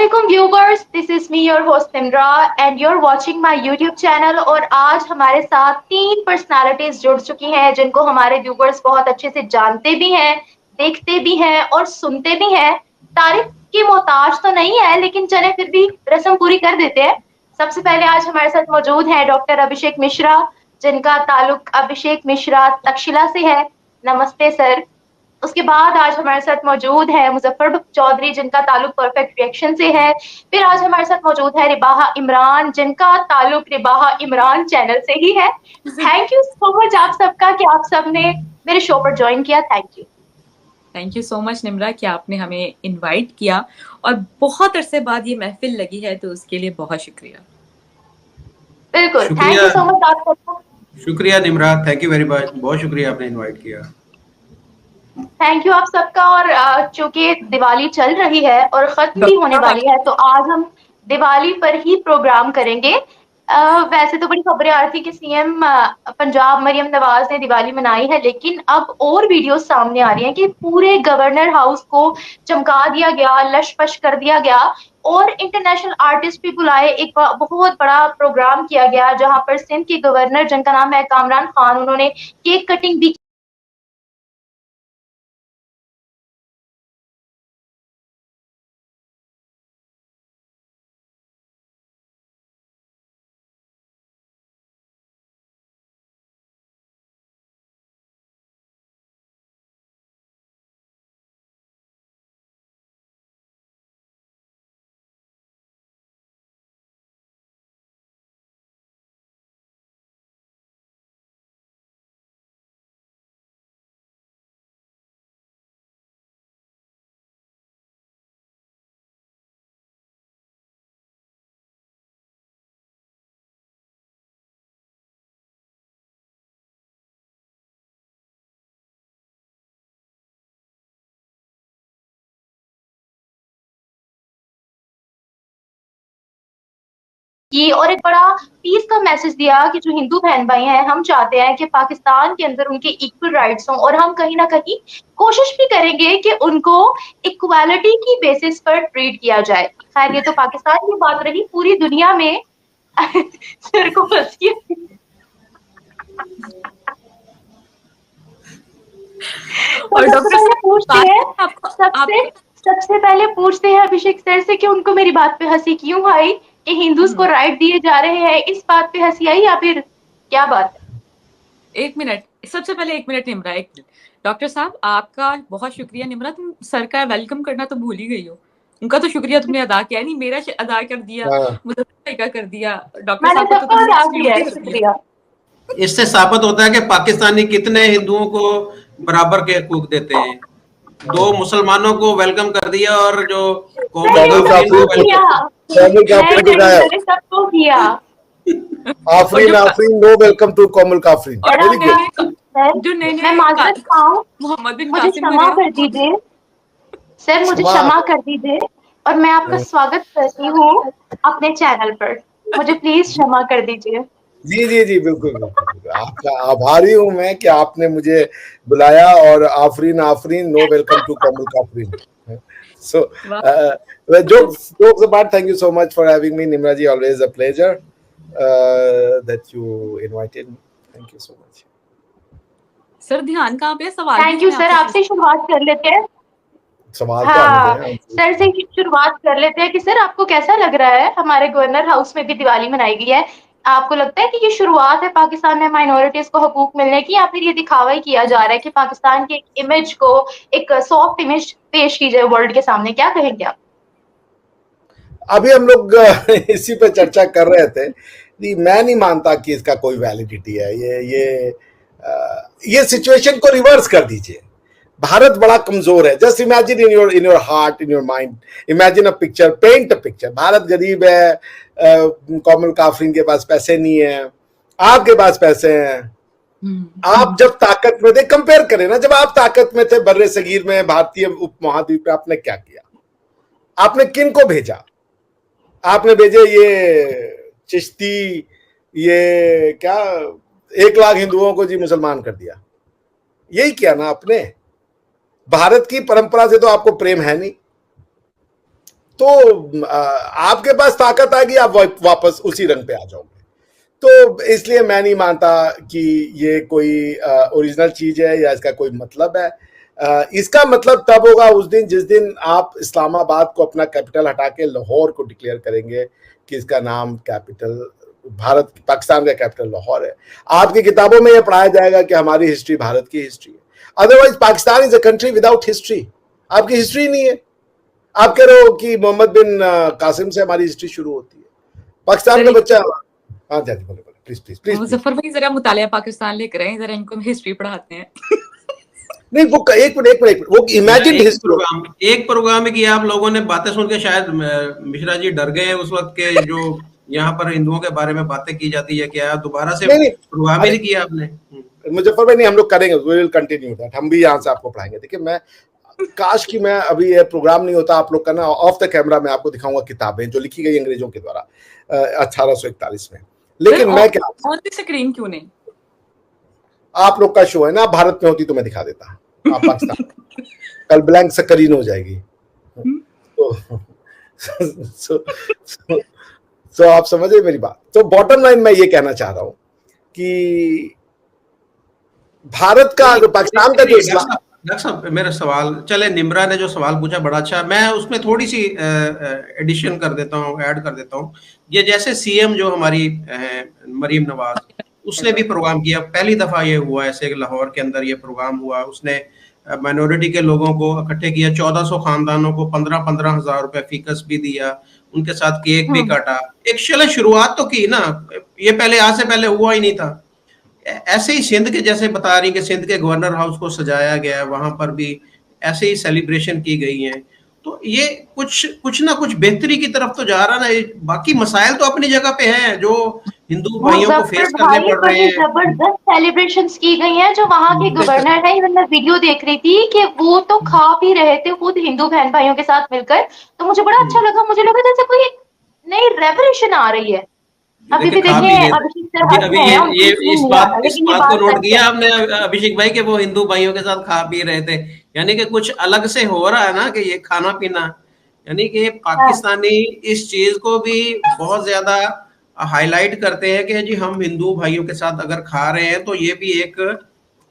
Assalamualaikum viewers, this is me your host Nimra and you're watching my YouTube channel। और आज हमारे साथ तीन पर्सनालिटीज जुड़ चुकी हैं जिनको हमारे व्यूवर्स बहुत अच्छे से जानते भी हैं, देखते भी हैं और सुनते भी हैं। तारीफ की मोहताज तो नहीं है लेकिन चले फिर भी रस्म पूरी कर देते हैं। सबसे पहले आज हमारे साथ मौजूद हैं डॉक्टर अभिषेक मिश्रा, जिनका ताल्लुक अभिषेक मिश्रा तक्षशिला से है। नमस्ते सर। उसके बाद आज हमारे साथ मौजूद है मुजफ्फर चौधरी, जिनका ताल्लुक परफेक्ट रिएक्शन से है। फिर आज हमारे साथ मौजूद है रिबाहा इमरान, जिनका ताल्लुक रिबाहा इमरान चैनल से ही है। थैंक यू सो मच आप सबका कि आप सबने मेरे शो पर ज्वाइन किया। Thank you so much Nimra कि आपने हमें इनवाइट किया और बहुत अरसे बाद ये महफिल लगी है तो उसके लिए बहुत शुक्रिया। बिल्कुल, थैंक यू सो मच आप सबका। शुक्रिया Nimra, thank you very much, बहुत शुक्रिया आपने इनवाइट किया। थैंक यू आप सबका। और चूंकि दिवाली चल रही है और खत्म भी होने वाली है तो आज हम दिवाली पर ही प्रोग्राम करेंगे। वैसे तो बड़ी खबरें आ रही थी कि सीएम पंजाब मरियम नवाज ने दिवाली मनाई है, लेकिन अब और वीडियोस सामने आ रही हैं कि पूरे गवर्नर हाउस को चमका दिया गया, लश-पश कर दिया गया और इंटरनेशनल आर्टिस्ट भी बुलाए। एक बहुत बड़ा प्रोग्राम किया गया जहां पर सिंध के गवर्नर, जिनका नाम है कामरान खान, उन्होंने केक कटिंग भी की और एक बड़ा पीस का मैसेज दिया कि जो हिंदू बहन भाई हैं, हम चाहते हैं कि पाकिस्तान के अंदर उनके इक्वल राइट्स हों और हम कहीं ना कहीं कोशिश भी करेंगे कि उनको इक्वालिटी की बेसिस पर ट्रीट किया जाए। खैर ये तो पाकिस्तान की बात रही, पूरी दुनिया में सर को फंस गया। और सबसे पहले पूछते हैं अभिषेक सर से कि उनको मेरी बात पे हंसी क्यों आई, कि हिंदूज को राइट दिए जा रहे हैं, इस बात पे हंसी आई या फिर क्या बात है? एक मिनट, सबसे पहले एक मिनट निम्रा, एक मिनट। डॉक्टर साहब आपका बहुत शुक्रिया। निम्रा तुम सर का वेलकम करना तो भूल ही गई हो। उनका तो शुक्रिया तुमने अदा किया नहीं, मेरा अदा कर दिया, मुझे का कर दिया, डॉक्टर साहब को तो तुमने कर दिया। इससे साबित होता है कि पाकिस्तानी कितने हिंदुओं को बराबर के हकूक देते हैं। दो मुसलमानों को वेलकम कर दिया और जो सबको किया। आफरीन आफरीन, नो वेलकम टू कोमल काफरीन। मैं माजरत खाऊं, मुझे क्षमा कर दीजिए सर, मुझे क्षमा कर दीजिए और मैं आपका स्वागत करती हूँ अपने चैनल पर। मुझे प्लीज क्षमा कर दीजिए। जी जी जी, बिल्कुल बिल्कुल, आपका आभारी हूँ मैं कि आपने मुझे बुलाया। और आफरीन आफरीन, नो वेलकम टू कोमल काफरीन। So, jokes apart, thank you so much for having me, Nimra ji. Always a pleasure that you invited me. Thank you so much. Sir ध्यान कहाँ पे? सवाल। थैंक यू सर, आपसे शुरुआत कर लेते हैं। सवाल सर से शुरुआत कर लेते हैं कि सर आपको कैसा लग रहा है, हमारे गवर्नर हाउस में भी दिवाली मनाई गई है, आपको लगता है कि ये शुरुआत है पाकिस्तान में माइनॉरिटीज को हकूक मिलने की, या फिर ये दिखावा ही किया जा रहा है कि पाकिस्तान के इमेज को एक सॉफ्ट इमेज पेश की जाए वर्ल्ड के सामने? क्या कहेंगे आप? अभी हम लोग इसी पे चर्चा कर रहे थे। मैं नहीं मानता कि इसका कोई वैलिडिटी है। ये सिचुएशन को रिवर्स कर दीजिए। भारत बड़ा कमजोर है। Just imagine in your heart, in your mind, imagine a picture, paint a picture. Bharat गरीब है, कोमल काफरीन के पास पैसे नहीं है, आपके पास पैसे हैं। आप जब ताकत में थे, कंपेयर करें ना, जब आप ताकत में थे बर्रे सगीर में, भारतीय उपमहाद्वीप में, आपने क्या किया? आपने किन को भेजा? आपने भेजे ये चिश्ती, ये क्या 1 लाख हिंदुओं को जी मुसलमान कर दिया। यही किया ना आपने। भारत की परंपरा से तो आपको प्रेम है नहीं। तो आपके पास ताकत आएगी, आप वापस उसी रंग पे आ जाओगे। तो इसलिए मैं नहीं मानता कि ये कोई ओरिजिनल चीज है या इसका कोई मतलब है। इसका मतलब तब होगा उस दिन जिस दिन आप इस्लामाबाद को अपना कैपिटल हटा के लाहौर को डिक्लेयर करेंगे कि इसका नाम कैपिटल भारत पाकिस्तान का कैपिटल लाहौर है। आपकी किताबों में यह पढ़ाया जाएगा कि हमारी हिस्ट्री भारत की हिस्ट्री है। Otherwise Pakistan is a country without history. आपकी हिस्ट्री नहीं है। आप कह रहे हो कि मोहम्मद बिन कासिम से हमारी हिस्ट्री शुरू होती है। पाकिस्तान का बच्चा, हाँ जी बोले प्लीज प्लीज प्लीज। मुजफ्फर भाई जरा मुतालिया पाकिस्तान लेकर आए, जरा इनको हिस्ट्री पढ़ाते हैं। नहीं वो एक मिनट वो इमेजिन हिस्ट्री। एक प्रोग्राम किया आप लोगों ने, बातें सुन के शायद मिश्रा जी डर गए उस वक्त के जो यहाँ पर हिंदुओं के बारे में बातें की जाती है, क्या दोबारा से प्रोग्राम ही नहीं किया आपने? मुजफ्फर भाई नहीं, हम लोग करेंगे, वी विल कंटिन्यू दैट, हम भी यहाँ से आपको पढ़ाएंगे। देखिए मैं काश कि मैं अभी ये प्रोग्राम नहीं होता, आप लोग का ना ऑफ द कैमरा मैं आपको दिखाऊंगा किताबें जो लिखी गई अंग्रेजों के द्वारा 1841 में। लेकिन मैं क्या स्क्रीन क्यों नहीं, आप लोग का शो है ना, भारत में होती तो मैं दिखा देता, आप पाकिस्तान कल ब्लैंक स्क्रीन हो जाएगी। तो आप समझे मेरी बात। तो बॉटम लाइन मैं ये कहना चाह रहा हूं कि भारत का पाकिस्तान का जो डॉक्टर साहब मेरा सवाल, चले निम्रा ने जो सवाल पूछा बड़ा अच्छा, मैं उसमें थोड़ी सी एडिशन कर देता हूँ, ऐड कर देता हूँ। ये जैसे सीएम जो हमारी मरीम नवाज, उसने भी प्रोग्राम किया, पहली दफा ये हुआ ऐसे लाहौर के अंदर ये प्रोग्राम हुआ। उसने माइनॉरिटी के लोगों को इकट्ठे किया, 1400 खानदानों को 15-15 हजार रुपए फीकस भी दिया, उनके साथ केक भी काटा। एक चलो शुरुआत तो की ना, ये पहले आज से पहले हुआ ही नहीं था। ऐसे ही सिंध के जैसे बता रही कि सिंध के गवर्नर हाउस को सजाया गया है, वहां पर भी ऐसे ही सेलिब्रेशन की गई है। तो ये कुछ ना कुछ बेहतरी की तरफ तो जा रहा ना। बाकी मसाइल तो अपनी जगह पे हैं जो हिंदू भाइयों को फेस करने पड़ रहे हैं। जबरदस्त सेलिब्रेशंस की गई हैं जो वहां के गवर्नर है। मैं वीडियो देख रही थी कि वो तो खा पी रहे थे खुद हिंदू बहन भाइयों के साथ मिलकर, तो मुझे बड़ा अच्छा लगा। मुझे लगा जैसे कोई नई रेवोल्यूशन आ रही है। अभी भी देखिए अभी ये इस बात को नोट किया आपने अभिषेक भाई के वो हिंदू भाइयों के साथ खा पी रहे थे, यानी कि कुछ अलग से हो रहा है ना कि ये खाना पीना, यानी कि पाकिस्तानी इस चीज को भी बहुत ज्यादा हाईलाइट करते हैं कि जी हम हिंदू भाइयों के साथ अगर खा रहे हैं तो ये भी एक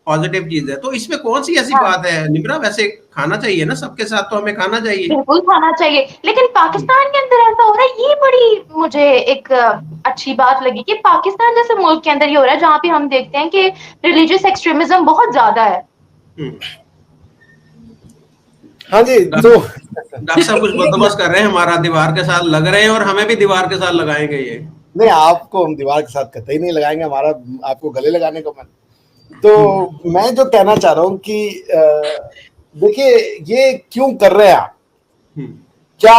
पॉजिटिव चीज है। तो इसमें कौन सी ऐसी बात है निम्रा? वैसे खाना चाहिए ना सबके साथ, तो हमें खाना चाहिए, बिल्कुल खाना चाहिए। लेकिन पाकिस्तान के अंदर ऐसा हो रहा है, ये बड़ी मुझे एक अच्छी बात लगी कि पाकिस्तान जैसे मुल्क के अंदर ये हो रहा है जहाँ पे हम देखते हैं कि रिलीजियस एक्सट्रीमिज्म बहुत ज्यादा है। हाँ जी, तो डॉक्टर साहब कुछ बंदोबस्त कर रहे हैं, हमारा दीवार के साथ लग रहे हैं और हमें भी दीवार के साथ लगाएंगे। ये नहीं, आपको हम दीवार के साथ कतई नहीं लगाएंगे, हमारा आपको गले लगाने का मन। तो मैं जो कहना चाह रहा हूँ कि देखिए ये क्यों कर रहे हैं आप, क्या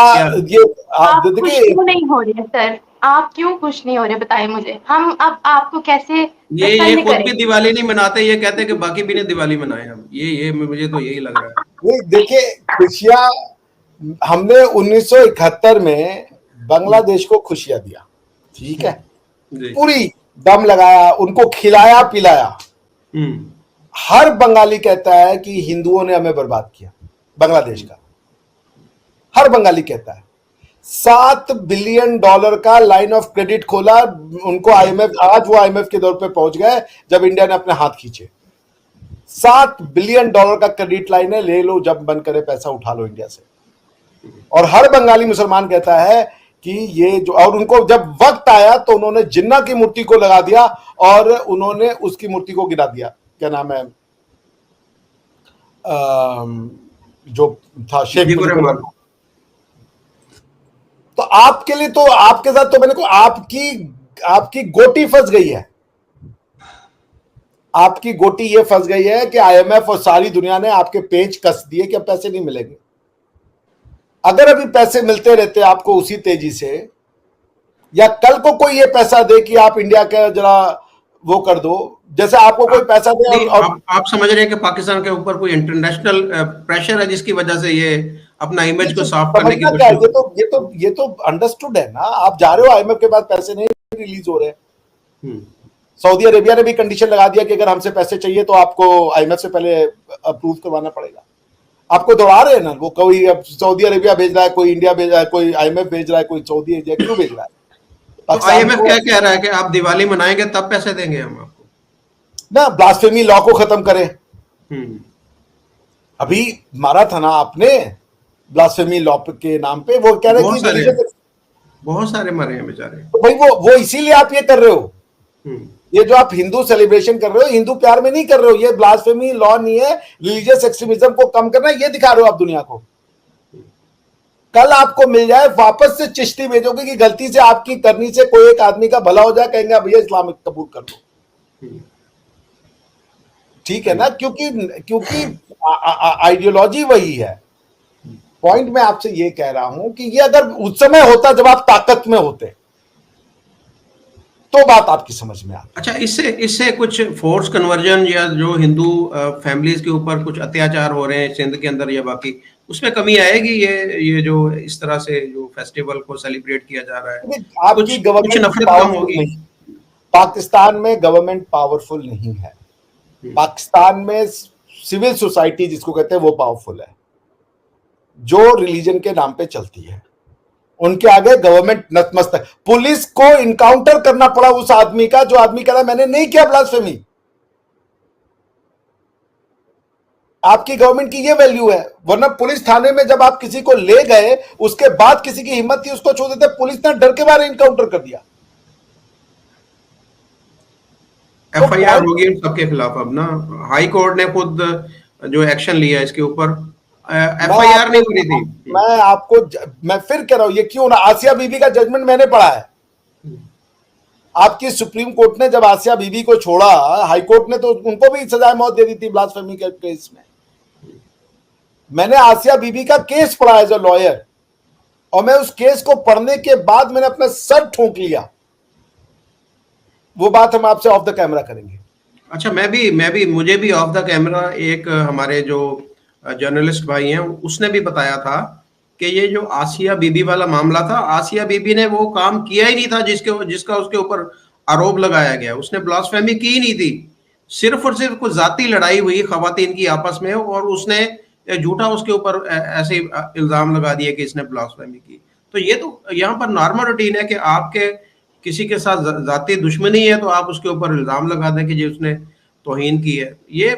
ये आप खुश क्यों नहीं हो रहे सर? आप क्यों खुश नहीं हो रहे बताएं मुझे, हम अब आपको कैसे ये खुद भी दिवाली नहीं मनाते, ये कहते हैं कि बाकी भी ने दिवाली मनाए हम। ये मुझे तो यही लग रहा है। नहीं देखिए, खुशियां हमने 1971 में बांग्लादेश को खुशियां दिया, ठीक है, पूरी दम लगाया, उनको खिलाया पिलाया। हर बंगाली कहता है कि हिंदुओं ने हमें बर्बाद किया, बांग्लादेश का हर बंगाली कहता है। $7 बिलियन का लाइन ऑफ क्रेडिट खोला उनको आईएमएफ, आज वो आईएमएफ के दौर पे पहुंच गए जब इंडिया ने अपने हाथ खींचे। $7 बिलियन का क्रेडिट लाइन है, ले लो जब मन करे पैसा उठा लो इंडिया से। और हर बंगाली मुसलमान कहता है कि ये जो, और उनको जब वक्त आया तो उन्होंने जिन्ना की मूर्ति को लगा दिया और उन्होंने उसकी मूर्ति को गिरा दिया, क्या नाम है जो था शेख मुजीबुर। तो आपके लिए तो आपके साथ तो मैंने को आपकी गोटी फंस गई है, आपकी गोटी ये फंस गई है कि आईएमएफ और सारी दुनिया ने आपके पेच कस दिए कि अब पैसे नहीं मिलेंगे। अगर अभी पैसे मिलते रहते आपको उसी तेजी से, या कल को कोई ये पैसा दे कि आप इंडिया का जरा वो कर दो, जैसे आपको कोई पैसा दे और आप समझ रहे हैं कि पाकिस्तान के ऊपर कोई इंटरनेशनल प्रेशर है जिसकी वजह से ये अपना इमेज को साफ करने की कोशिश। ये तो अंडरस्टूड है ना। आप जा रहे हो आईएमएफ के पास, पैसे नहीं रिलीज हो रहे। सऊदी अरेबिया ने भी कंडीशन लगा दिया कि अगर हमसे पैसे चाहिए तो आपको आईएमएफ से पहले अप्रूव करवाना पड़ेगा। आपको दौड़ा रहे हैं ना वो, कोई अब सऊदी अरेबिया भेज रहा है, कोई इंडिया भेज रहा है, कोई IMF भेज रहा है, कोई सऊदी एशिया, क्यों भेज रहा है? तो IMF क्या कह रहा है कि आप दिवाली मनाएंगे तब पैसे देंगे हम आपको, ना ब्लास्फेमी लॉ को खत्म करें। अभी मारा था ना आपने ब्लास्फेमी लॉ के नाम पे, वो कह रहे हैं कि बहुत सारे मरे हैं बेचारे। तो भाई वो इसीलिए आप ये कर रहे हो। ये जो आप हिंदू सेलिब्रेशन कर रहे हो, हिंदू प्यार में नहीं कर रहे हो, ये ब्लास्फेमी लॉ नहीं है, रिलीजियस एक्सट्रीमिज्म को कम करना, ये दिखा रहे हो आप दुनिया को। कल आपको मिल जाए वापस से चिश्ती भेजोगे कि गलती से आपकी करनी से कोई एक आदमी का भला हो जाए, कहेंगे भैया इस्लामिक कबूल कर लो, ठीक है ना, क्योंकि आइडियोलॉजी वही है। पॉइंट मैं आपसे ये कह रहा हूं कि ये अगर उस समय होता जब आप ताकत में होते तो बात आपकी समझ में आती। अच्छा, इससे कुछ फोर्स कन्वर्जन या जो हिंदू फैमिलीज के ऊपर कुछ अत्याचार हो रहे हैं सिंध के अंदर या बाकी, उसमें कमी आएगी? ये जो इस तरह से जो फेस्टिवल को सेलिब्रेट किया जा रहा है, आपकी गवर्नमेंट नफरत कम होगी? पाकिस्तान में गवर्नमेंट पावरफुल नहीं है। पाकिस्तान में सिविल सोसाइटी जिसको कहते हैं वो पावरफुल है, जो रिलीजन के नाम पे चलती है। उनके आगे गवर्नमेंट नतमस्तक। पुलिस को इनकाउंटर करना पड़ा उस आदमी का जो आदमी कह रहा है मैंने नहीं किया ब्लास्फेमी। आपकी गवर्नमेंट की ये वैल्यू है, वरना पुलिस थाने में जब आप किसी को ले गए उसके बाद किसी की हिम्मत थी उसको छोड़ देते, पुलिस ने डर के मारे इनकाउंटर कर दिया। FIR होगी इन सबके खिलाफ अब ना। हाई कोर्ट ने खुद जो एक्शन लिया इसके ऊपर, FIR नहीं हो रही थी। मैं फिर कह रहा हूं ये क्यों ना, आसिया बीबी का जजमेंट मैंने पढ़ा है। आपकी सुप्रीम कोर्ट ने जब आसिया बीबी को छोड़ा, हाई कोर्ट ने तो उनको भी सजाए मौत दे दी थी ब्लास्फेमी के केस में। मैंने आसिया बीबी का केस पढ़ा एज अ लॉयर, और मैं उस केस को पढ़ने के बाद मैंने अपना सर ठोंक लिया। वो बात हम आपसे ऑफ द कैमरा करेंगे। अच्छा, मुझे भी ऑफ द कैमरा एक हमारे जो जर्नलिस्ट भाई हैं उसने भी बताया था कि ये जो आसिया बीबी वाला मामला था, आसिया बीबी ने वो काम किया ही नहीं था जिसका उसके ऊपर आरोप लगाया गया। उसने ब्लास्फेमी की ही नहीं थी, सिर्फ और सिर्फ कुछ जाती लड़ाई हुई खवातीन की आपस में, और उसने झूठा उसके ऊपर ऐसे इल्जाम लगा दिए कि इसने ब्लास्फेमी की। तो ये तो यहाँ पर नॉर्मल रूटीन है कि आपके किसी के साथ जाती दुश्मनी है तो आप उसके ऊपर इल्जाम लगा दें कि जी उसने तौहीन की है। ये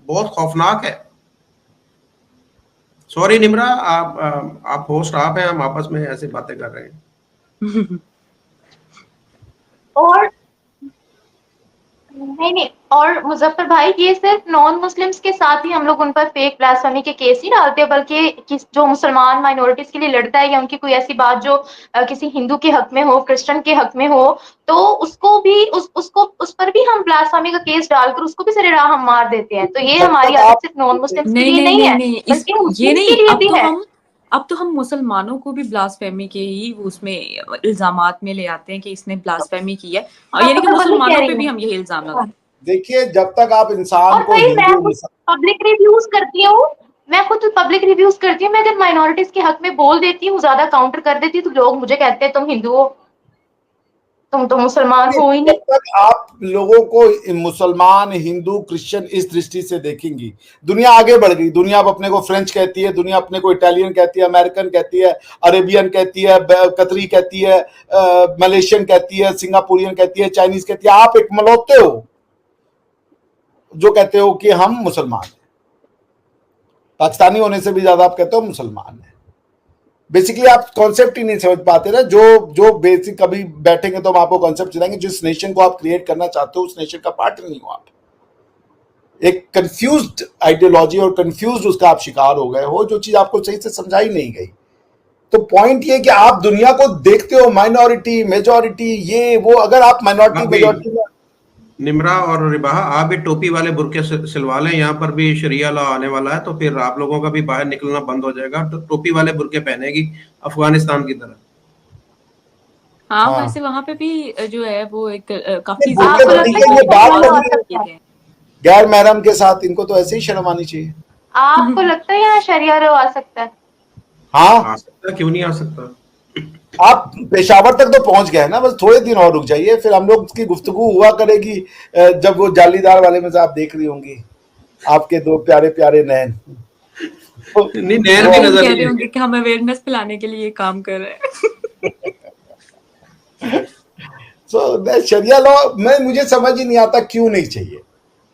बहुत खौफनाक है। सॉरी निम्रा, आप होस्ट आप हैं, हम आपस में ऐसे बातें कर रहे हैं। और नहीं, और मुजफ्फर भाई, ये सिर्फ नॉन मुस्लिम्स के साथ ही हम लोग उन पर फेक ब्लास्फेमी के केस ही डालते, बल्कि जो मुसलमान माइनॉरिटीज के लिए लड़ता है या उनकी कोई ऐसी बात जो किसी हिंदू के हक में हो, क्रिश्चियन के हक में हो, तो उसको भी उस पर भी हम ब्लास्फेमी का केस डालकर उसको भी सरेराह हम मार देते हैं। तो ये हमारी आदत सिर्फ नॉन मुस्लिम्स के लिए नहीं है, बल्कि मुस्लिम्स के लिए भी है। अब तो हम मुसलमानों को भी ब्लास्फेमी के ही उसमें इल्जामात में ले आते हैं कि इसने ब्लास्फेमी की है, और यानी कि मुसलमानों पे भी हम यही इल्जाम लगाते हैं। देखिए, जब तक आप इंसान को पब्लिक रिव्यूज करती हूँ, मैं खुद पब्लिक रिव्यूज करती हूँ, मैं जब माइनॉरिटीज के हक में बोल देती हूँ, ज्यादा काउंटर कर देती हूँ, तो लोग मुझे कहते हैं तुम हिंदू हो, तुम तो मुसलमान हो ही नहीं। जब तक आप लोगों को मुसलमान, हिंदू, क्रिश्चियन इस दृष्टि से देखेंगी, दुनिया आगे बढ़ गई। दुनिया अब अपने को फ्रेंच कहती है, दुनिया अपने को इटालियन कहती है, अमेरिकन कहती है, अरेबियन कहती है, कतरी कहती है, मलेशियन कहती है, सिंगापुरियन कहती है, चाइनीज कहती है। आप एक मलौते हो जो कहते हो कि हम मुसलमान हैं। पाकिस्तानी होने से भी ज्यादा आप कहते हो मुसलमान है। बेसिकली आप कॉन्सेप्ट ही नहीं समझ पाते ना। जो बेसिक कभी बैठेंगे तो हम आपको कॉन्सेप्ट सिखाएंगे। जिस नेशन को आप क्रिएट करना चाहते हो उस नेशन का पार्ट नहीं हो आप। एक कंफ्यूज्ड आइडियोलॉजी और कंफ्यूज्ड उसका आप शिकार हो गए हो, जो चीज आपको सही से समझाई नहीं गई। तो पॉइंट ये कि आप दुनिया को देखते हो माइनॉरिटी, मेजॉरिटी, ये वो। अगर आप माइनॉरिटी मेजॉरिटी में, निम्रा और रिबाहा, आप भी टोपी वाले बुरके सिलवा लें, यहाँ पर भी शरिया लॉ आने वाला है, तो फिर आप लोगों का भी बाहर निकलना बंद हो जाएगा। तो टोपी वाले बुरके पहनेगी अफगानिस्तान की तरह। हाँ, वैसे वहाँ पे भी जो है वो एक काफी गैर महरम के साथ इनको तो ऐसे ही शर्म आनी चाहिए। आपको लगता है यहाँ शरिया लॉ आ सकता है? हाँ, आ सकता है, क्यों नहीं आ सकता। आप पेशावर तक तो पहुंच गए ना, बस थोड़े दिन और रुक जाइए, फिर हम लोग की गुफ्तगू हुआ करेगी जब वो जालीदार वाले में से आप देख रही होंगी आपके दो प्यारे प्यारे नैन। नहीं, नहर भी नजर कह नहीं रहे होंगे आएगी। कि हम अवेयरनेस फैलाने के लिए काम कर रहे हैं। सो शरिया लॉ में मुझे समझ ही नहीं आता क्यों नहीं चाहिए।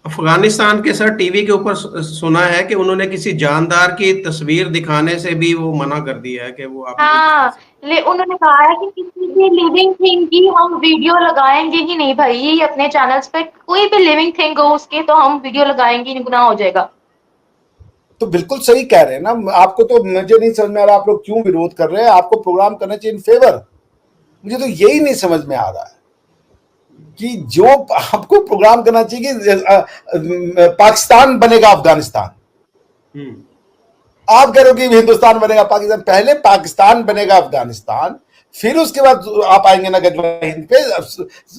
अफगानिस्तान के सर टीवी के ऊपर सुना है कि उन्होंने किसी जानदार की तस्वीर दिखाने से भी वो मना कर दिया है कि वो आप नहीं दिखा हाँ, सकते। उन्होंने कहा है कि किसी भी लिविंग थिंग की हम वीडियो लगाएंगे ही नहीं भाई, अपने चैनल्स पे कोई भी लिविंग थिंग हो उसके तो हम वीडियो लगाएंगे नहीं, गुनाह हो जाएगा। तो बिल्कुल सही कह रहे हैं ना। आपको तो मुझे नहीं समझ में आ रहा आप लोग क्यों विरोध कर रहे हैं। आपको प्रोग्राम करना चाहिए इन फेवर। मुझे तो यही नहीं समझ में आ रहा है कि जो आपको प्रोग्राम करना चाहिए कि पाकिस्तान बनेगा अफगानिस्तान, आप कह रहे हो कि हिंदुस्तान बनेगा पाकिस्तान। पहले पाकिस्तान बनेगा अफगानिस्तान, फिर उसके बाद आप आएंगे ना गजवा हिंद पे।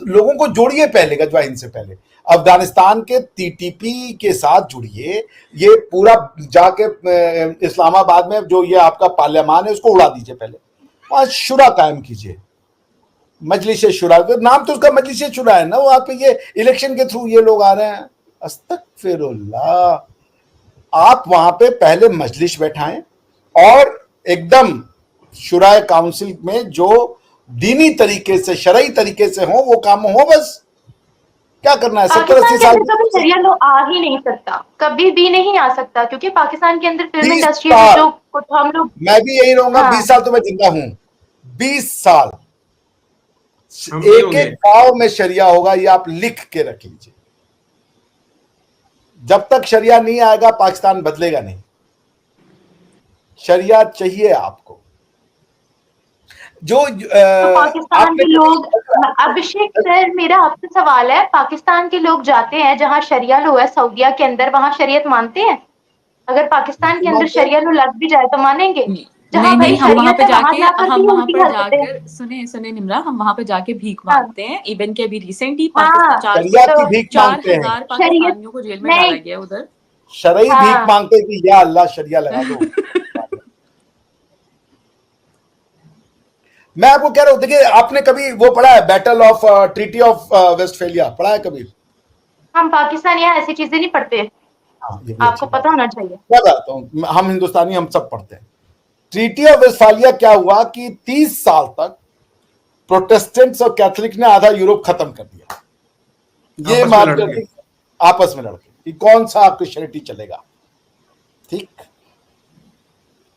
लोगों को जोड़िए पहले, गजवा हिंद से पहले अफगानिस्तान के टीटीपी के साथ जुड़िए। ये पूरा जाके इस्लामाबाद में जो ये आपका पार्लियामान है उसको उड़ा दीजिए, पहले वहां शुरा कायम कीजिए, मजलिस शुरा। नाम तो उसका मजलिस शुरा है ना। वहां पे ये इलेक्शन के थ्रू ये लोग आ रहे हैं। अस्तगफिरुल्लाह। आप वहां पे पहले मजलिस बैठाएं और एकदम शुरा काउंसिल में जो दीनी तरीके से, शरई तरीके से हो वो काम हो। बस क्या करना है। 70-80 पाकिस्तान के साल अंदर कभी शरिया लॉ आ ही नहीं सकता, कभी भी नहीं आ सकता, क्योंकि पाकिस्तान के अंदर फिल्म 20 इंडस्ट्री साल जो कुछ हम लोग। मैं भी यही रहूंगा। हाँ 20 साल तो मैं जिंदा हूं। 20 साल हम नहीं एक होंगे। एक गांव में शरिया होगा, ये आप लिख के रख लीजिए। जब तक शरिया नहीं आएगा पाकिस्तान बदलेगा नहीं। शरिया चाहिए आपको। जो तो पाकिस्तान आपने के लोग, अभिषेक सर मेरा आपसे सवाल है, पाकिस्तान के लोग जाते हैं जहाँ शरिया लॉ है सऊदीया के अंदर, वहां शरीयत मानते हैं? अगर पाकिस्तान के अंदर मानते हैं। शरिया लॉ लग भी जाए तो मानेंगे? नहीं जहाँ भाई नहीं, हम वहां शरीयत पे है वहां जाके जाकर भी उल्टी हरकतें। सुने सुने निम्रा, हम वहां पे जाके भीख हाँ मांगते हैं। इवन के अभी रिसेंटली हाँ, पाकिस्तान शरिया की तो भीख चार मांगते हैं। हजार शरीयत पाकिस्तानियों को जेल में डाला नहीं। गया उधर। शरई भीख हाँ मांगते हैं कि या अल्लाह शरिया लगा दो। मैं आपको कह रहा हूं, देखिए आपने कभी वो पढ़ा है battle of treaty of Westphalia, पढ़ा है कभी? हम पाकिस्तान यहाँ ऐसी चीजें नहीं पढ़ते, हाँ, ये भी आपको अच्छी बात पता है। होना चाहिए। क्या बात हूं, हम हिंदुस्तानी हम सब पढ़ते हैं। ट्रीटी ऑफ वेस्टफालिया क्या हुआ कि 30 साल तक प्रोटेस्टेंट्स और कैथोलिक ने आधा यूरोप खत्म कर दिया। ये आपस में मानकर लड़के। आपस में लड़के कि कौन सा क्रिश्चियनिटी चलेगा। ठीक।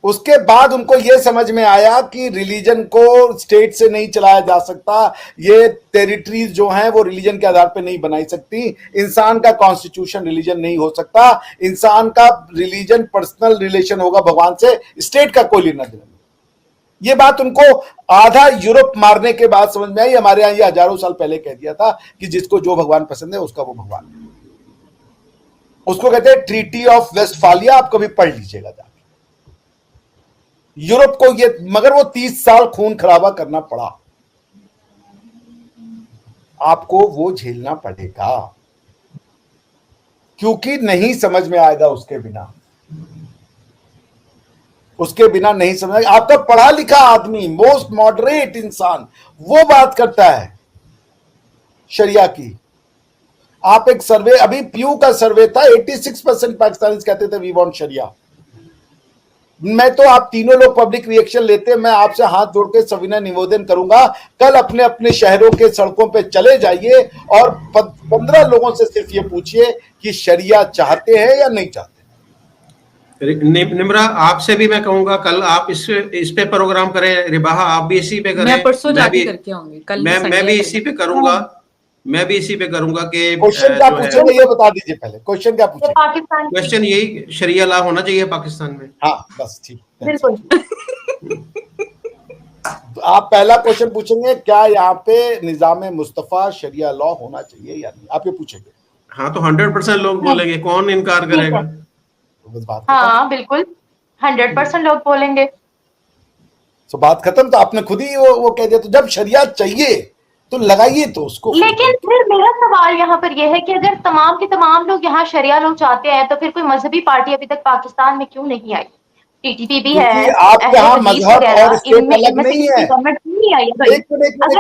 उसके बाद उनको यह समझ में आया कि रिलीजन को स्टेट से नहीं चलाया जा सकता। ये टेरिटरीज जो हैं वो रिलीजन के आधार पे नहीं बनाई सकती। इंसान का कॉन्स्टिट्यूशन रिलीजन नहीं हो सकता। इंसान का रिलीजन पर्सनल रिलेशन होगा भगवान से, स्टेट का कोई लेना देना नहीं। ये बात उनको आधा यूरोप मारने के बाद समझ में आई। हमारे यहां ये हजारों साल पहले कह दिया था कि जिसको जो भगवान पसंद है उसका वो भगवान है। उसको कहते हैं ट्रीटी ऑफ वेस्टफालिया। आप कभी पढ़ लीजिएगा जाके। यूरोप को ये, मगर वो 30 साल खून खराबा करना पड़ा। आपको वो झेलना पड़ेगा क्योंकि नहीं समझ में आएगा उसके बिना। उसके बिना नहीं समझ आएगा। आपका पढ़ा लिखा आदमी, मोस्ट मॉडरेट इंसान, वो बात करता है शरिया की। आप एक सर्वे, अभी प्यू का सर्वे था, 86% पाकिस्तानी कहते थे वी वांट शरिया। मैं तो आप तीनों लोग पब्लिक रिएक्शन लेते हैं। मैं आपसे हाथ जोड़ के सविनय निवेदन करूंगा, कल अपने अपने शहरों के सड़कों पे चले जाइए और 15 लोगों से सिर्फ ये पूछिए कि शरिया चाहते हैं या नहीं चाहते। निम्रा, आपसे भी मैं कहूंगा कल आप इस पे प्रोग्राम करें। रिबाहा आप भी इसी पे करें। मैं परसों मैं जाके भी करके आऊंगी, कल मैं भी इसी पे करूंगा। मैं भी इसी पे करूंगा कि क्वेश्चन क्या जो है, पूछेंगे ये बता दीजिए पहले। क्वेश्चन क्या तो पूछेंगे? पाकिस्तान की, क्वेश्चन यही, शरिया लॉ होना चाहिए पाकिस्तान में। हाँ बस ठीक। बिल्कुल। आप पहला क्वेश्चन पूछेंगे क्या यहाँ पे निजाम मुस्तफा शरिया लॉ होना चाहिए या नहीं, आप ये पूछेंगे। हाँ, तो 100% लोग बोलेंगे, कौन इनकार ठीक करेगा? है, तो बस बात खत्म। हाँ बिल्कुल 100% लोग बोलेंगे। तो बात खत्म। तो आपने खुद ही वो कह दिया। तो जब शरिया चाहिए तो लगाइए तो उसको। लेकिन फिर मेरा सवाल यहाँ पर यह है कि अगर तमाम के तमाम लोग यहाँ शरिया लॉ चाहते हैं तो फिर कोई मजहबी पार्टी अभी तक पाकिस्तान में क्यों नहीं आई? टीटीपी भी है, क्योंकि आपके अहले यहाँ हदीस मजहब और वगैरह, स्टेट इनमें अलग इनमें से नहीं किसी है। गवर्नमेंट क्यों नहीं आई है भाई? एक मिनट अगर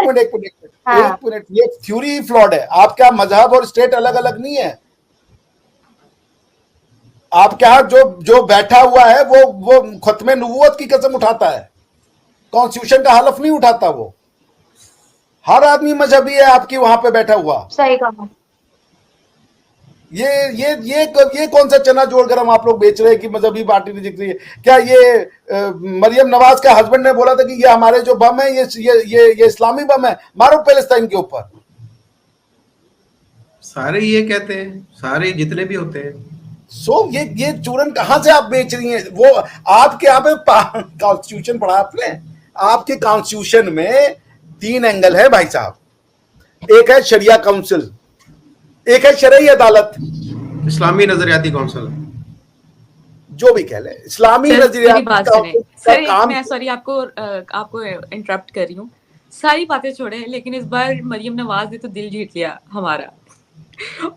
हाँ एक मिनट, ये थ्योरी फ्लॉड है। आपका मजहब और स्टेट अलग अलग नहीं है। आपके यहाँ जो बैठा हुआ है वो खत्मे नबूवत की कसम उठाता है, कॉन्स्टिट्यूशन का हलफ नहीं उठाता। वो हर आदमी मजहबी है आपकी वहां पे बैठा हुआ। सही कहा। ये कौन सा चना जोड़ गरम आप लोग बेच रहे हैं कि मजहबी पार्टी नहीं दिख रही है? क्या ये मरियम नवाज का हस्बैंड ने बोला था कि ये हमारे जो बम है ये इस्लामी बम है, मारो पैलेस्टाइन के ऊपर। सारे ये कहते हैं, सारे जितने भी होते हैं। ये चूरन कहां से आप बेच रही हैं? वो आपके यहाँ पे कॉन्स्टिट्यूशन पढ़ा आपने? आपके कॉन्स्टिट्यूशन में 3 एंगल है भाई साहब। एक है शरिया काउंसिल, एक है शरई अदालत, इस्लामी नजरियाती काउंसिल, जो भी कह ले इस्लामी नजरियाती मैं सॉरी आपको इंटरप्ट कर रही हूँ। सारी बातें छोड़े, लेकिन इस बार मरियम नवाज ने तो दिल जीत लिया हमारा,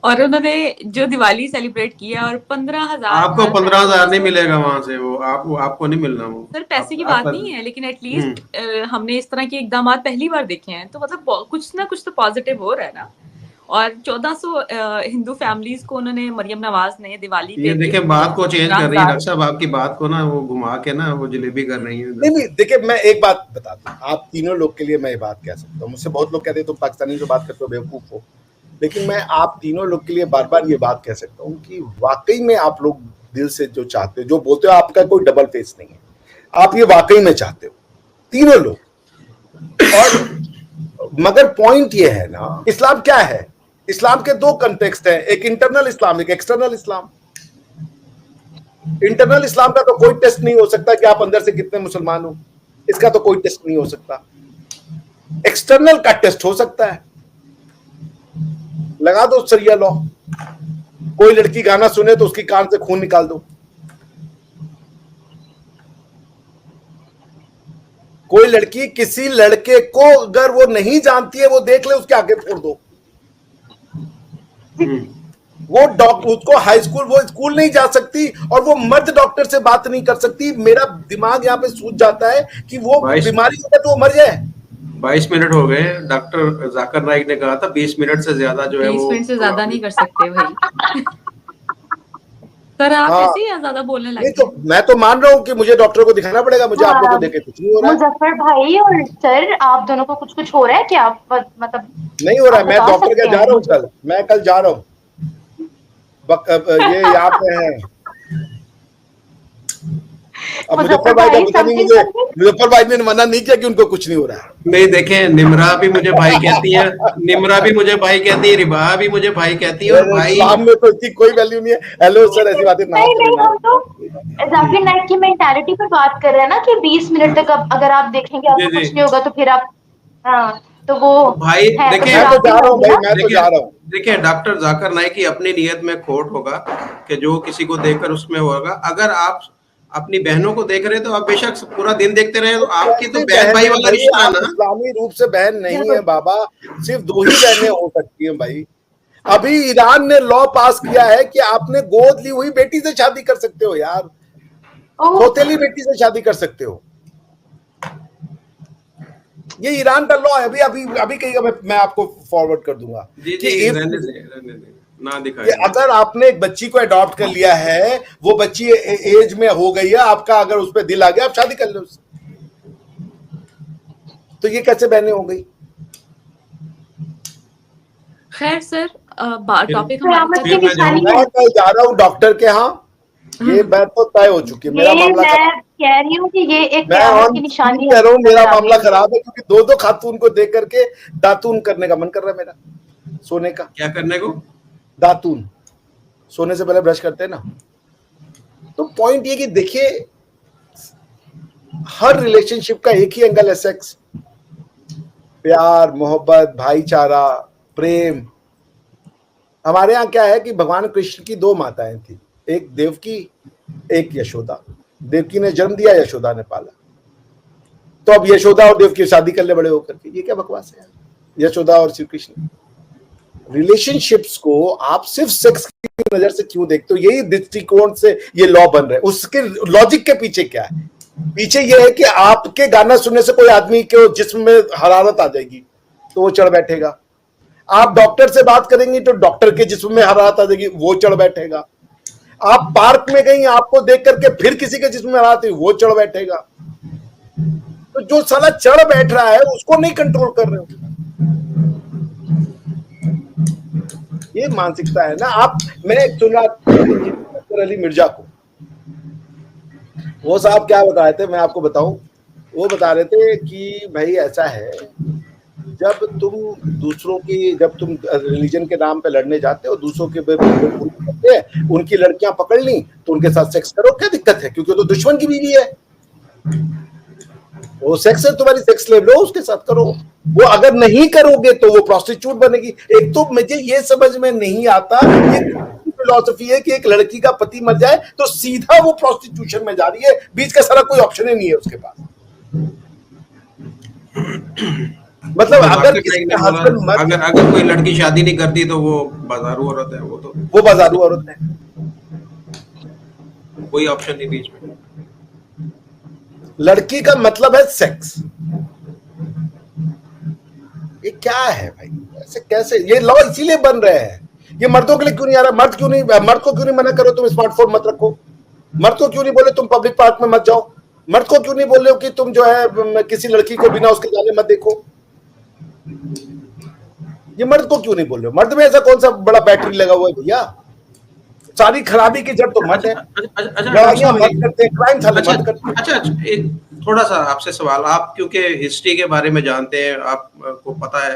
और उन्होंने जो दिवाली सेलिब्रेट किया, और 15,000 आपको 15,000 नहीं मिलेगा वहां से, वो आपको नहीं मिलना वो। सर पैसे की बात नहीं है, लेकिन एटलीस्ट हमने इस तरह के इकदाम पहली बार देखे हैं, तो मतलब कुछ ना कुछ तो पॉजिटिव हो रहा है ना। और 1400 हिंदू फैमिलीज को उन्होंने, मरियम नवाज ने दिवाली पे, ये देखिए बात को चेंज कर रही है डॉक्टर साहब, आपकी बात को ना वो घुमा के ना वो जलेबी कर रही है। नहीं देखिए, मैं एक बात बताता हूँ, आप तीनों लोग के लिए मैं ये बात कह सकता हूँ। मुझसे बहुत लोग कहते हैं तुम पाकिस्तानी जो बात करते हो बेवकूफ हो, लेकिन मैं आप तीनों लोग के लिए बार बार ये बात कह सकता हूँ कि वाकई में आप लोग दिल से जो चाहते हो, जो बोलते हो, आपका कोई डबल फेस नहीं है, आप ये वाकई में चाहते हो तीनों लोग। और मगर पॉइंट ये है ना, इस्लाम क्या है? इस्लाम के 2 कंटेक्स्ट हैं, एक इंटरनल इस्लाम, एक एक्सटर्नल इस्लाम। इंटरनल इस्लाम का तो कोई टेस्ट नहीं हो सकता कि आप अंदर से कितने मुसलमान हो, इसका तो कोई टेस्ट नहीं हो सकता। एक्सटर्नल का टेस्ट हो सकता है, लगा दो शरिया लॉ। कोई लड़की गाना सुने तो उसकी कान से खून निकाल दो, कोई लड़की किसी लड़के को अगर वो नहीं जानती है वो देख ले, उसके आगे फोड़ दो। वो डॉक्टर, उसको हाई स्कूल, वो स्कूल नहीं जा सकती, और वो मर्द डॉक्टर से बात नहीं कर सकती। मेरा दिमाग यहाँ पे सूझ जाता है कि वो बीमारी होता है तो वो मर जाए। 22 मिनट हो गए, डॉक्टर जाकिर नाइक ने कहा था 20 मिनट से ज्यादा जो है 20 मिनट से ज्यादा नहीं कर सकते भाई। सर आप ऐसे ही ज्यादा बोलने लगे। तो मैं तो मान रहा हूँ कि मुझे डॉक्टर को दिखाना पड़ेगा, मुझे आप लोगों को देखे कुछ नहीं हो रहा है। मुजफ्फर भाई और सर, आप दोनों को कुछ हो रहा है क्या? मतलब नहीं हो रहा है। मैं डॉक्टर के जा रहा हूँ कल, मैं कल जा रहा हूँ। ये यहाँ पे है। अब मुजफ्फर भाई ने मना नहीं किया कि उनको कुछ नहीं हो रहा है। नहीं देखें, निम्रा भी मुझे भाई कहती है, निम्रा भी मुझे भाई कहती है, रिबा भी मुझे भाई कहती है, और भाई इस्लाम में तो इसकी कोई वैल्यू नहीं है। हेलो सर, ऐसी बातें ना नहीं, हम तो जाकिर नाइक की मेंटालिटी पर बात कर रहे हैं ना कि 20 मिनट तक अगर आप देखेंगे आपको कुछ नहीं होगा, तो फिर आप तो वो भाई देखिए, मैं तो देखिए डॉक्टर जाकिर नाइक की अपनी नियत में खोट होगा कि जो किसी को देखकर उसमें होगा। अगर आप अपनी बहनों को देख रहे हैं तो आप बेशक पूरा दिन देखते रहे, तो आपकी तो बहन भाई वाला रिश्ता है ना। इस्लामी रूप से बहन नहीं है बाबा, सिर्फ 2 ही बहनें हो सकती हैं भाई। अभी ईरान ने लॉ पास किया है कि आपने गोद ली हुई बेटी से शादी कर सकते हो यार, सौतेली बेटी से शादी कर सकते हो। ये ईरान का लॉ है। अभी कहीं मैं आपको फॉरवर्ड कर दूंगा कि ना दिखाई, अगर आपने एक बच्ची को अडॉप्ट कर लिया है, वो बच्ची एज में हो गई है आपका, अगर उस पर दिल आ गया आप शादी कर लो उससे। तो ये कैसे बहनें हो गई? खैर सर, टॉपिक मैं कल जा रहा हूँ डॉक्टर के यहाँ, ये बात तो तय हो चुकी है। मेरा मामला कह रही हूँ कि ये एक की निशानी कह रहा हूँ, मेरा मामला खराब है, क्योंकि 2 खातून को देख करके दातून करने का मन कर रहा है मेरा, सोने का। क्या करने को? दातून, सोने से पहले ब्रश करते हैं ना। तो पॉइंट ये कि देखिए, हर रिलेशनशिप का एक ही एंगल है, सेक्स, प्यार, मोहब्बत, भाईचारा, प्रेम। हमारे यहाँ क्या है कि भगवान कृष्ण की 2 माताएं थी, एक देवकी, एक यशोदा। देवकी ने जन्म दिया, यशोदा ने पाला। तो अब यशोदा और देवकी शादी कर ले बड़े होकर के, ये क्या बकवास है? यशोदा और श्री कृष्ण। रिलेशनशिप्स को आप सिर्फ सेक्स की नजर से क्यों देखते हो? यही दृष्टिकोण से ये लॉ बन रहे हैं। उसके लॉजिक के पीछे क्या है? पीछे ये है कि आपके गाना सुनने से कोई आदमी के जिस्म में हरारत आ जाएगी तो वो चढ़ बैठेगा। आप डॉक्टर से बात करेंगी तो डॉक्टर के जिस्म में हरारत आ जाएगी, वो चढ़ बैठेगा। आप पार्क में गई, आपको देख करके फिर किसी के जिस्म में आती वो चढ़ बैठेगा, तो जो साला चढ़ बैठ रहा है उसको नहीं कंट्रोल कर रहे हो। ये मानसिकता है ना। आप, मैं सुना अली मिर्जा को, वो साहब क्या बता रहे थे, मैं आपको बताऊं, वो बता रहे थे कि भाई ऐसा है, जब तुम दूसरों की, जब तुम रिलीजन के नाम पे लड़ने जाते हो, दूसरों के करते हैं, उनकी लड़कियां पकड़ ली तो उनके साथ सेक्स करो, क्या दिक्कत है, क्योंकि वो तो दुश्मन की बीवी है, वो सेक्स है, तुम्हारी सेक्स ले लो, उसके साथ करो। वो अगर नहीं करोगे तो वो प्रोस्टिट्यूट बनेगी। एक तो मुझे ये समझ में नहीं आता, ये फिलॉसफी है कि एक लड़की का पति मर जाए तो सीधा वो प्रोस्टिट्यूशन में जा रही है, बीच का सारा कोई ऑप्शन ही नहीं है उसके पास। मतलब अगर अगर कोई लड़की शादी नहीं करती तो वो बाजारू औरत है, वो बाजारू औरत है, कोई ऑप्शन नहीं बीच में। लड़की का मतलब है सेक्स। ये क्या है भाई, ऐसे कैसे ये लॉ इसीलिए बन रहे हैं, ये मर्दों के लिए क्यों नहीं आ रहा? मर्द को क्यों नहीं मना करो तुम स्मार्टफोन मत रखो? मर्द को क्यों नहीं बोले तुम पब्लिक पार्क में मत जाओ? मर्द को क्यों नहीं बोल रहे हो कि तुम जो है किसी लड़की को बिना उसके जाने मत देखो? ये मर्द को क्यों नहीं बोल रहे हो? मर्द में ऐसा कौन सा बड़ा बैटरी लगा हुआ है भैया? सारी खराबी की जड़ तो मत है, लड़ाइयां मत करते हैं, क्राइम था मत करते। अच्छा, एक थोड़ा सा आपसे सवाल, आप क्योंकि हिस्ट्री के बारे में जानते हैं, आपको पता है,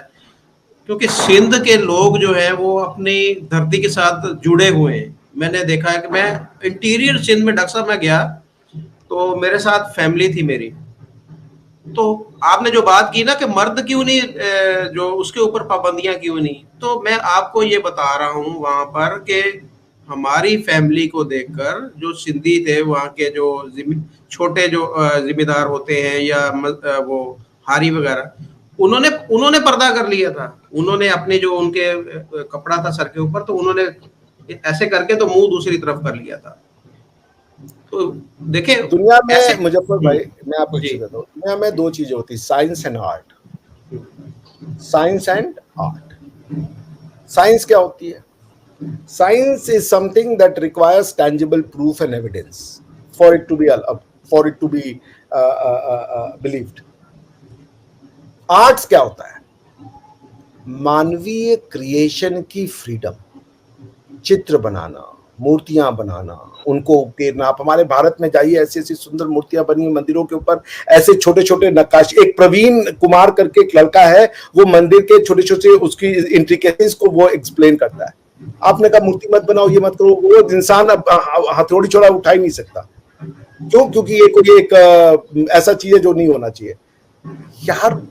क्योंकि सिंध के लोग जो हैं वो अपनी धरती के साथ जुड़े हुए हैं। मैंने देखा है कि मैं इंटीरियर सिंध में डक्सा में गया तो मेरे साथ फैमिली थी मेरी, तो आपने जो बात की ना कि मर्द क्यों नहीं, जो उसके ऊपर पाबंदियां क्यों नहीं, तो मैं आपको ये बता रहा हूँ वहां पर कि हमारी फैमिली को देखकर जो सिंधी थे, वहाँ के जो छोटे जो जिम्मेदार होते हैं या वो हारी वगैरह, उन्होंने पर्दा कर लिया था। उन्होंने अपने जो उनके कपड़ा था सर के ऊपर, तो उन्होंने ऐसे करके तो मुंह दूसरी तरफ कर लिया था। तो देखे दुनिया में मुजफ्फर भाई, मैं आपको चीज बताऊं, दुनिया में दो चीजें होती, science and art. Science and art. Science क्या होती है? Science is something that requires tangible proof and evidence for it to be believed. Arts क्या होता है? मानवीय क्रिएशन की फ्रीडम, चित्र बनाना, मूर्तियां बनाना, उनको उकेरना। आप हमारे भारत में जाइए, ऐसी ऐसी सुंदर मूर्तियां बनी मंदिरों के ऊपर, ऐसे छोटे छोटे नक्काशी। एक प्रवीण कुमार करके एक लड़का है, वो मंदिर के छोटे छोटे उसकी इंट्रिकेसीज को वो एक्सप्लेन करता है। आपने कहा मूर्ति मत बनाओ, ये मत करो, वो इंसान अब हथौड़ी छोड़ा उठा ही नहीं सकता। क्यों? क्योंकि ये कोई एक ऐसा चीज है जो नहीं होना चाहिए यार।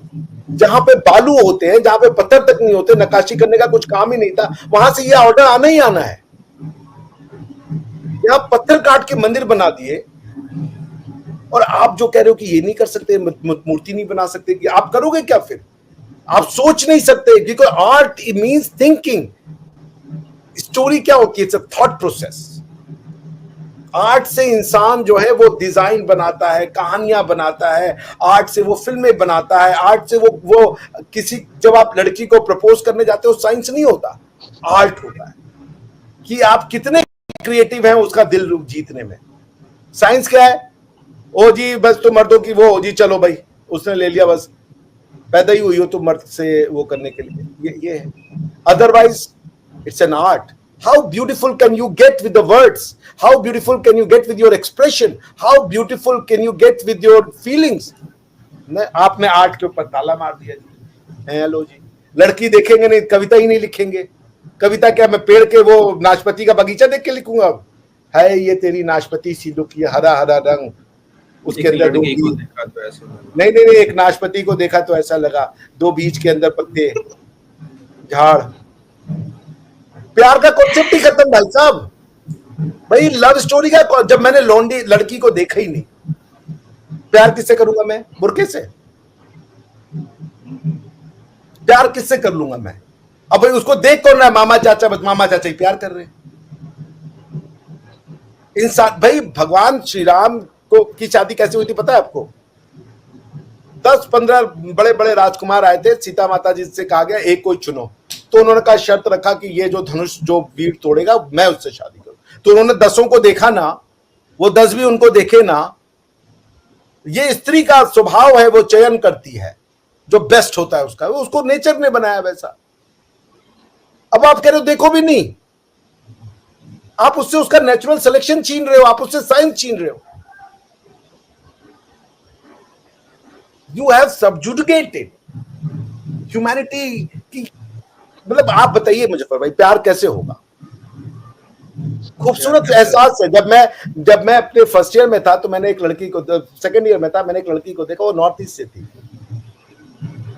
जहां पे बालू होते हैं, जहां पे पत्थर तक नहीं होते, नक्काशी करने का कुछ काम ही नहीं था, वहां से ये ऑर्डर आना ही आना है। यहाँ पत्थर काट के मंदिर बना दिए, और आप जो कह रहे हो कि ये नहीं कर सकते, मूर्ति नहीं बना सकते, कि आप करोगे क्या फिर? आप सोच नहीं सकते, because art means thinking. Story क्या होती है? It's a thought process. Art से इंसान जो है वो डिजाइन बनाता है, कहानियां बनाता है, आर्ट से वो फिल्में बनाता है, आर्ट से वो किसी, जब आप लड़की को प्रपोज करने जाते हो, साइंस नहीं होता, आर्ट होता है कि आप कितने क्रिएटिव हैं उसका दिल जीतने में। साइंस क्या है? ओ जी बस तुम मर्दों की वो, जी चलो भाई उसने ले लिया, बस पैदा ही हुई हो तुम मर्द से वो करने के लिए, ये है। Otherwise it's an art. How beautiful can you get with the words? How beautiful can you get with your expression? How beautiful can you get with your feelings? आपने आर्ट के ऊपर ताला मार दिया जी। हेलो जी, लड़की देखेंगे नहीं, कविता ही नहीं लिखेंगे। कविता क्या, मैं पेड़ के वो नाशपाती का बगीचा देख के लिखूंगा? अब है ये तेरी नाशपाती सी दुखी, हरा हरा रंग, उसके अंदर दो बीज, नहीं, एक नाशपाती को देखा तो ऐसा लगा, दो बीज के अंदर पत्ते, झाड़। प्यार का कॉन्सेप्ट ही खत्म भाई साहब। भाई लव स्टोरी का, जब मैंने लौंडी लड़की को देखा ही नहीं, प्यार किससे करूंगा मैं? बुरके से? प्यार किससे कर लूंगा मैं? अब भाई उसको देख कौन रहा है? मामा चाचा, बस मामा चाचा ही प्यार कर रहे हैं। इंसान भाई, भगवान श्री राम को की शादी कैसे हुई थी पता है आपको? 10-15 बड़े बड़े राजकुमार आए थे, सीता माता जी से कहा गया एक कोई चुनो, तो उन्होंने कहा शर्त रखा कि ये जो धनुष जो वीर तोड़ेगा मैं उससे शादी करूं। तो उन्होंने 10 को देखा ना, वो 10 भी उनको देखे ना। ये स्त्री का स्वभाव है, वो चयन करती है जो बेस्ट होता है उसका, वो उसको नेचर ने बनाया वैसा। अब आप कह रहे हो देखो भी नहीं, आप उससे उसका नेचुरल सिलेक्शन छीन रहे हो, आप उससे साइंस छीन रहे हो। यू हैव सबजुडिकेटेड ह्यूमैनिटी की। मतलब आप बताइए मुजफ्फर भाई, प्यार कैसे होगा? खूबसूरत एहसास है। जब मैं अपने फर्स्ट ईयर में था तो मैंने एक लड़की को, सेकंड ईयर में था, मैंने एक लड़की को देखा, वो नॉर्थ ईस्ट से थी।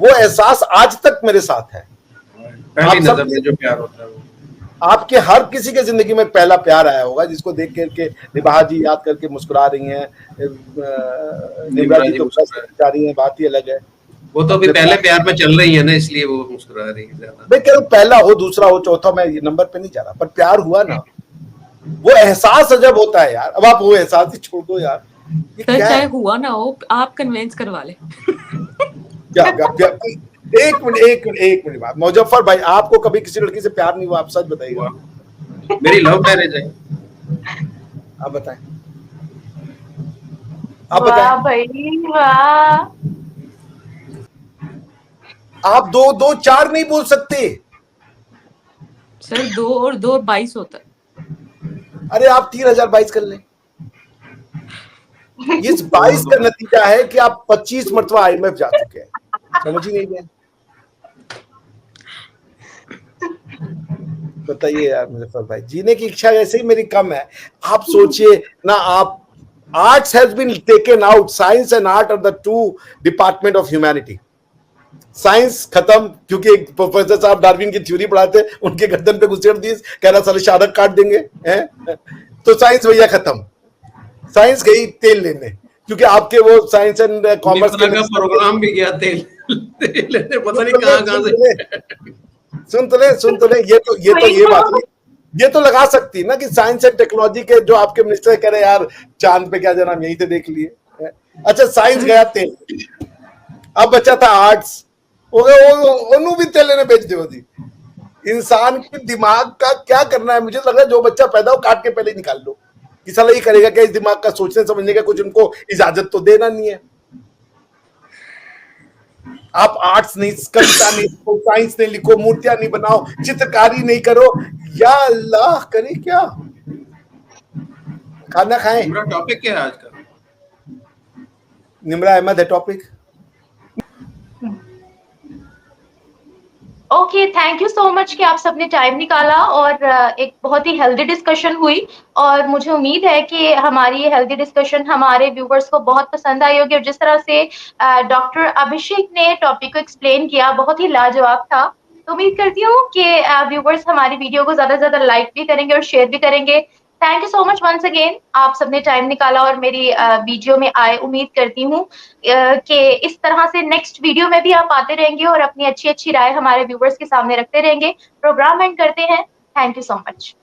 वो एहसास आज तक मेरे साथ है। पहली नजर में जो प्यार होता है वो आपके हर किसी के जिंदगी में पहला प्यार आया होगा, जिसको देख करके निभा जी याद करके मुस्कुरा रही हैं, निभा जी तो जा रही हैं, बात ही अलग है। वो तो अभी पहले प्यार में चल रही है ना, इसलिए वो मुस्कुरा रही है ज्यादा। मैं कह रहा हूं पहला हो, दूसरा हो, चौथा, मैं ये नंबर पे नहीं जा रहा, पर प्यार हुआ ना, वो एहसास अजब होता है यार। अब आप वो एहसास ही छोड़ दो यार, सर चाहे हुआ ना हो, आप कन्विंस करवा ले। क्या एक मिनट बात, मुजफ्फर भाई आपको कभी किसी लड़की से प्यार नहीं हुआ? आप सच बताइएगा। मेरी लव मैरिज है। आप बताएं, आप बताएं। भाई वाह, आप 2 4 नहीं बोल सकते। सर 2 और 2 22 होता है। अरे आप 3022 कर लें। इस 22 का नतीजा है कि आप 25 मरतबा IMF जा चुके हैं। समझ ही नहीं गए। बताइए यार मुजफ्फर भाई, जीने की इच्छा ऐसे ही मेरी कम है। आप सोचिए ना, आप arts has been taken out, science and art are the 2 department of humanity. Science खत्म, क्योंकि एक प्रोफेसर साहब डार्विन की थ्योरी पढ़ाते, उनके गर्दन पे घुसेड़ दी, कह रहा साले शादक काट देंगे हैं, तो साइंस भैया खत्म। साइंस गई तेल लेने, क्योंकि आपके वो साइंस एंड कॉमर्स का प्रोग्राम भी गया तेल लेने, पता नहीं कहां से। सुन तो ले, ये बात नहीं, ये तो लगा सकती ना कि साइंस एंड टेक्नोलॉजी के जो आपके मिनिस्टर कह रहे यार चांद पे क्या जाना, हम यहीं से देख लिए। अच्छा साइंस गया तेल, अब बचा था आर्ट्स, वो भी तेल लेने बेच दो जी। इंसान के दिमाग का क्या करना है? मुझे लग रहा है जो बच्चा पैदा हो काट के पहले ही निकाल लो, कि साला ये करेगा क्या? इस दिमाग का सोचने समझने का कुछ उनको इजाजत तो देना नहीं है। आप आर्ट्स नहीं, कविता नहीं लिखो, साइंस नहीं लिखो, मूर्तियां नहीं बनाओ, चित्रकारी नहीं करो, या अल्लाह करे क्या? खाना खाएं। निम्रा टॉपिक क्या है आज का? निम्रा अहमद है topic. Okay, thank you so much कि आप सबने टाइम निकाला और एक बहुत ही हेल्दी डिस्कशन हुई, और मुझे उम्मीद है कि हमारी ये हेल्दी डिस्कशन हमारे व्यूवर्स को बहुत पसंद आई होगी। और जिस तरह से डॉक्टर अभिषेक ने टॉपिक को एक्सप्लेन किया, बहुत ही लाजवाब था। तो उम्मीद करती हूँ कि व्यूवर्स हमारी वीडियो को ज्यादा से ज्यादा लाइक भी करेंगे और शेयर भी करेंगे। Thank you so much once again, आप सबने टाइम निकाला और मेरी वीडियो में आए। उम्मीद करती हूँ कि इस तरह से नेक्स्ट वीडियो में भी आप आते रहेंगे और अपनी अच्छी अच्छी राय हमारे व्यूवर्स के सामने रखते रहेंगे। प्रोग्राम एंड करते हैं। Thank you so much.